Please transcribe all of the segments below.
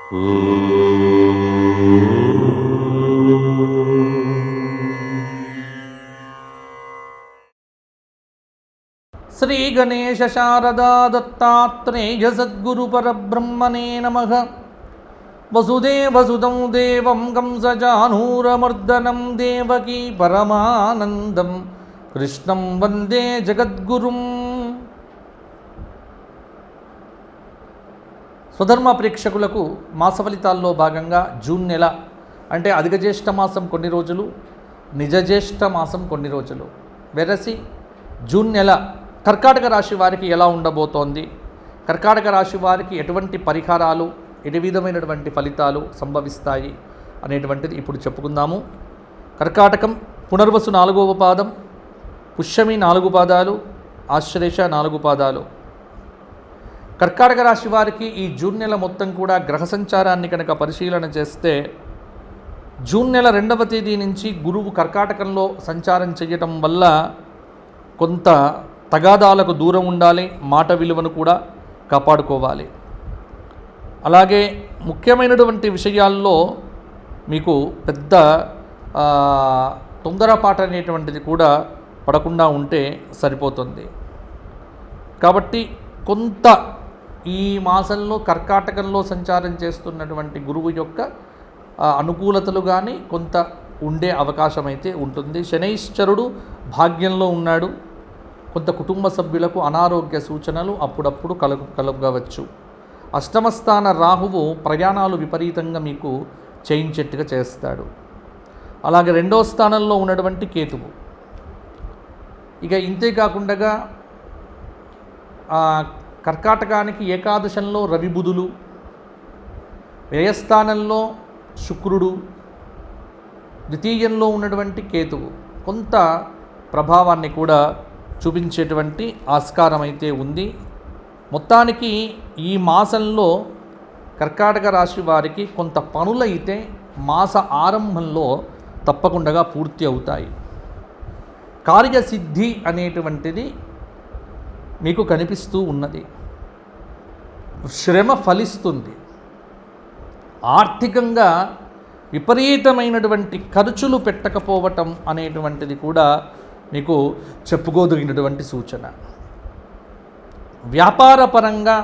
శ్రీ గణేశ శారదా దత్తాత్రేయ సద్గురు పరబ్రహ్మణే నమః. వసుదేవసుతం దేవం కంసచానూరమర్దనం దేవకీ పరమానందం కృష్ణం వందే జగద్గురుం. స్వధర్మ ప్రేక్షకులకు మాస ఫలితాల్లో భాగంగా జూన్ నెల అంటే అధిక జ్యేష్ఠ మాసం కొన్ని రోజులు, నిజ జ్యేష్ఠ మాసం కొన్ని రోజులు వెరసి జూన్ నెల కర్కాటక రాశి వారికి ఎలా ఉండబోతోంది, కర్కాటక రాశి వారికి ఎటువంటి పరిహారాలు, ఎటు విధమైనటువంటి ఫలితాలు సంభవిస్తాయి అనేటువంటిది ఇప్పుడు చెప్పుకుందాము. కర్కాటకం పునర్వసు 4వ పాదం, పుష్యమి 4 పాదాలు, ఆశ్లేష 4 పాదాలు. కర్కాటక రాశి వారికి ఈ జూన్ నెల మొత్తం కూడా గ్రహ సంచారాన్ని కనుక పరిశీలన చేస్తే జూన్ నెల 2వ తేదీ నుంచి గురువు కర్కాటకంలో సంచారం చేయటం వల్ల కొంత తగాదాలకు దూరం ఉండాలి, మాట విలువను కూడా కాపాడుకోవాలి. అలాగే ముఖ్యమైనటువంటి విషయాల్లో మీకు పెద్ద తొందరపాటు అనేటువంటిది కూడా పడకుండా ఉంటే సరిపోతుంది. కాబట్టి కొంత ఈ మాసంలో కర్కాటకంలో సంచారం చేస్తున్నటువంటి గురువు యొక్క అనుకూలతలు కానీ కొంత ఉండే అవకాశం అయితే ఉంటుంది. శనైశ్చరుడు భాగ్యంలో ఉన్నాడు. కొంత కుటుంబ సభ్యులకు అనారోగ్య సూచనలు అప్పుడప్పుడు కలగవచ్చు. అష్టమస్థాన రాహువు ప్రయాణాలు విపరీతంగా మీకు చేయించేట్టుగా చేస్తాడు. అలాగే 2వ స్థానంలో ఉన్నటువంటి కేతువు. ఇక ఇంతే కాకుండా కర్కాటకానికి ఏకాదశంలో రవి బుధులు, వ్యయస్థానంలో శుక్రుడు, ద్వితీయంలో ఉన్నటువంటి కేతువు కొంత ప్రభావాన్ని కూడా చూపించేటువంటి ఆస్కారం అయితే ఉంది. మొత్తానికి ఈ మాసంలో కర్కాటక రాశి వారికి కొంత పనులైతే మాస ఆరంభంలో తప్పకుండా పూర్తి అవుతాయి. కార్యసిద్ధి అనేటువంటిది మీకు కనిపిస్తూ ఉన్నది. శ్రమ ఫలిస్తుంది. ఆర్థికంగా విపరీతమైనటువంటి ఖర్చులు పెట్టకపోవటం అనేటువంటిది కూడా మీకు చెప్పుకోదగినటువంటి సూచన. వ్యాపారపరంగా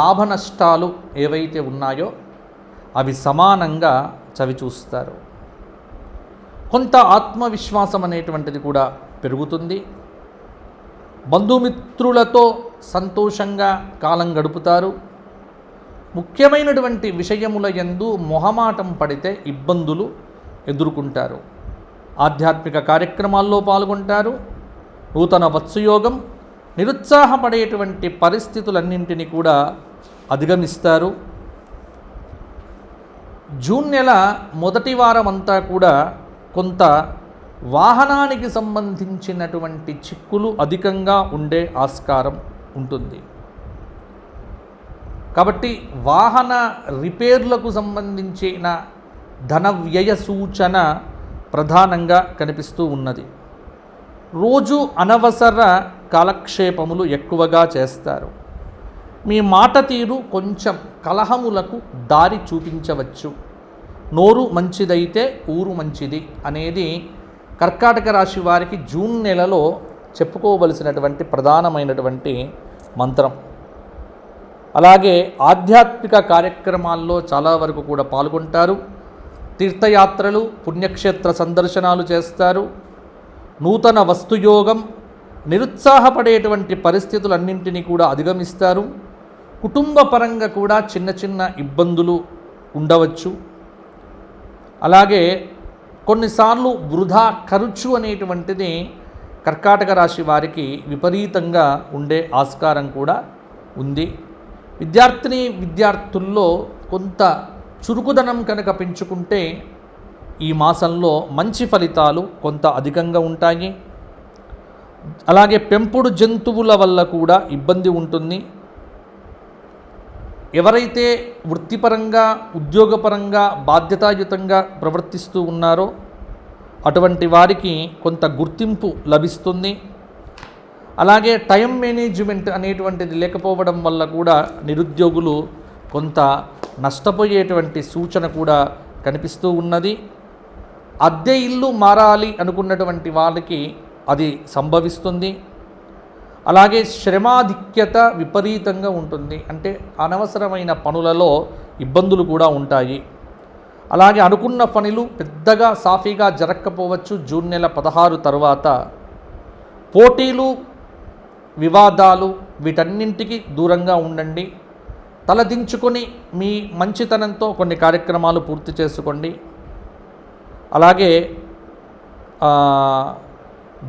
లాభ నష్టాలు ఏవైతే ఉన్నాయో అవి సమానంగా చవిచూస్తారు. కొంత ఆత్మవిశ్వాసం అనేటువంటిది కూడా పెరుగుతుంది. బంధుమిత్రులతో సంతోషంగా కాలం గడుపుతారు. ముఖ్యమైనటువంటి విషయముల యందు మొహమాటం పడితే ఇబ్బందులు ఎదుర్కొంటారు. ఆధ్యాత్మిక కార్యక్రమాల్లో పాల్గొంటారు. నూతన వత్సయోగం, నిరుత్సాహపడేటువంటి పరిస్థితులన్నింటినీ కూడా అధిగమిస్తారు. జూన్ నెల మొదటి వారం అంతా కూడా కొంత వాహనానికి సంబంధించినటువంటి చిక్కులు అధికంగా ఉండే ఆస్కారం ఉంటుంది. కాబట్టి వాహన రిపేర్లకు సంబంధించిన ధన వ్యయ సూచన ప్రధానంగా కనిపిస్తూ ఉన్నది. రోజు అనవసర కాలక్షేపములు ఎక్కువగా చేస్తారు. మీ మాట తీరు కొంచెం కలహములకు దారి చూపించవచ్చు. నోరు మంచిదైతే ఊరు మంచిది అనేది కర్కాటక రాశి వారికి జూన్ నెలలో చెప్పుకోవలసినటువంటి ప్రధానమైనటువంటి మంత్రం. అలాగే ఆధ్యాత్మిక కార్యక్రమాల్లో చాలా వరకు కూడా పాల్గొంటారు. తీర్థయాత్రలు, పుణ్యక్షేత్ర సందర్శనాలు చేస్తారు. నూతన వస్తుయోగం, నిరుత్సాహపడేటువంటి పరిస్థితులన్నింటినీ కూడా అధిగమిస్తారు. కుటుంబ పరంగా కూడా చిన్న చిన్న ఇబ్బందులు ఉండవచ్చు. అలాగే కొన్నిసార్లు వృధా ఖర్చు అనేటువంటిది కర్కాటక రాశి వారికి విపరీతంగా ఉండే ఆస్కారం కూడా ఉంది. విద్యార్థుల్లో కొంత చురుకుదనం కనుక పెంచుకుంటే ఈ మాసంలో మంచి ఫలితాలు కొంత అధికంగా ఉంటాయి. అలాగే పెంపుడు జంతువుల వల్ల కూడా ఇబ్బంది ఉంటుంది. ఎవరైతే వృత్తిపరంగా, ఉద్యోగపరంగా బాధ్యతాయుతంగా ప్రవర్తిస్తూ ఉన్నారో అటువంటి వారికి కొంత గుర్తింపు లభిస్తుంది. అలాగే టైం మేనేజ్మెంట్ అనేటువంటిది లేకపోవడం వల్ల కూడా నిరుద్యోగులు కొంత నష్టపోయేటువంటి సూచన కూడా కనిపిస్తూ ఉన్నది. అద్దె ఇల్లు మారాలి అనుకున్నటువంటి వాళ్ళకి అది సంభవిస్తుంది. అలాగే శ్రమాధిక్యత విపరీతంగా ఉంటుంది, అంటే అనవసరమైన పనులలో ఇబ్బందులు కూడా ఉంటాయి. అలాగే అనుకున్న పనులు పెద్దగా సాఫీగా జరగకపోవచ్చు. జూన్ నెల 16 తర్వాత పోటీలు, వివాదాలు వీటన్నింటికి దూరంగా ఉండండి. తలదించుకొని మీ మంచితనంతో కొన్ని కార్యక్రమాలు పూర్తి చేసుకోండి. అలాగే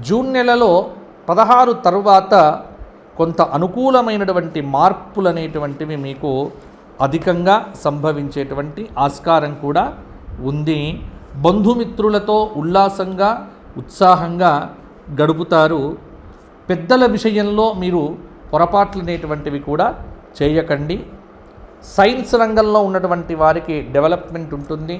జూన్ నెలలో 16 తర్వాత కొంత అనుకూలమైనటువంటి మార్పులు అనేటువంటివి మీకు అధికంగా సంభవించేటువంటి ఆస్కారం కూడా ఉంది. బంధుమిత్రులతో ఉల్లాసంగా ఉత్సాహంగా గడుపుతారు. పెద్దల విషయంలో మీరు పొరపాట్లు అనేటువంటివి కూడా చేయకండి. సైన్స్ రంగంలో ఉన్నటువంటి వారికి డెవలప్మెంట్ ఉంటుంది.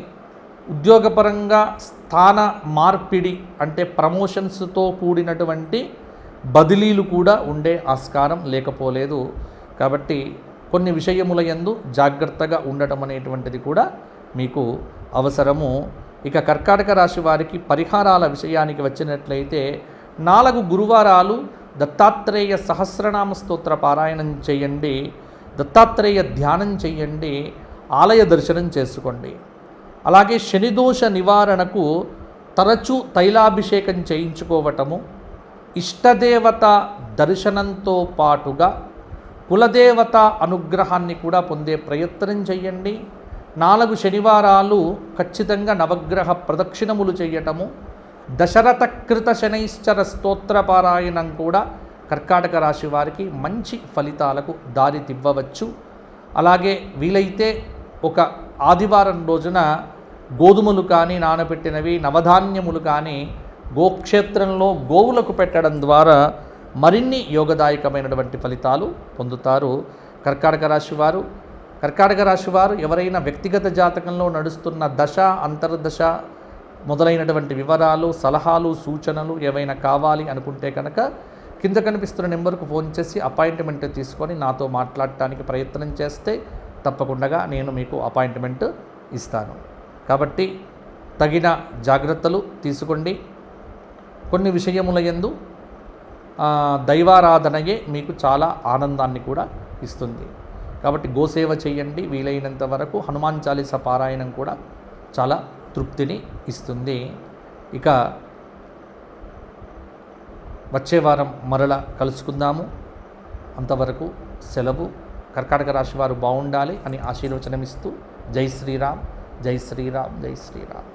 ఉద్యోగపరంగా స్థాన మార్పిడి అంటే ప్రమోషన్స్తో కూడినటువంటి బదిలీలు కూడా ఉండే ఆస్కారం లేకపోలేదు. కాబట్టి కొన్ని విషయముల యందు జాగ్రత్తగా ఉండటం అనేటువంటిది కూడా మీకు అవసరము. ఇక కర్కాటక రాశి వారికి పరిహారాల విషయానికి వచ్చినట్లయితే 4 గురువారాలు దత్తాత్రేయ సహస్రనామ స్తోత్ర పారాయణం చేయండి, దత్తాత్రేయ ధ్యానం చేయండి, ఆలయ దర్శనం చేసుకోండి. అలాగే శనిదోష నివారణకు తరచూ తైలాభిషేకం చేయించుకోవటము, ఇష్టదేవత దర్శనంతో పాటుగా కులదేవత అనుగ్రహాన్ని కూడా పొందే ప్రయత్నం చేయండి. 4 శనివారాలు ఖచ్చితంగా నవగ్రహ ప్రదక్షిణములు చేయటము, దశరథకృత శనైశ్చర స్తోత్ర పారాయణం కూడా కర్కాటక రాశి వారికి మంచి ఫలితాలకు దారితీవ్వవచ్చు. అలాగే వీలైతే ఒక ఆదివారం రోజున గోధుమలు కానీ నానబెట్టినవి, నవధాన్యములు కానీ గోక్షేత్రంలో గోవులకు పెట్టడం ద్వారా మరిన్ని యోగదాయకమైనటువంటి ఫలితాలు పొందుతారు కర్కాటక రాశి వారు. ఎవరైనా వ్యక్తిగత జాతకంలో నడుస్తున్న దశ, అంతర్దశ మొదలైనటువంటి వివరాలు, సలహాలు, సూచనలు ఏవైనా కావాలి అనుకుంటే కనుక కింద కనిపిస్తున్న నెంబర్కు ఫోన్ చేసి అపాయింట్మెంట్ తీసుకొని నాతో మాట్లాడటానికి ప్రయత్నం చేస్తే తప్పకుండా నేను మీకు అపాయింట్మెంట్ ఇస్తాను. కాబట్టి తగిన జాగ్రత్తలు తీసుకోండి. కొన్ని విషయముల యందు దైవారాధనయే మీకు చాలా ఆనందాన్ని కూడా ఇస్తుంది. కాబట్టి గోసేవ చేయండి. వీలైనంత వరకు హనుమాన్ చాలీసా పారాయణం కూడా చాలా తృప్తిని ఇస్తుంది. ఇక వచ్చే వారం మరల కలుసుకుందాము. అంతవరకు సెలవు. కర్కాటక రాశి వారు బాగుండాలి అని ఆశీర్వచనమిస్తూ జై శ్రీరామ్, జై శ్రీరామ్, జై శ్రీరామ్.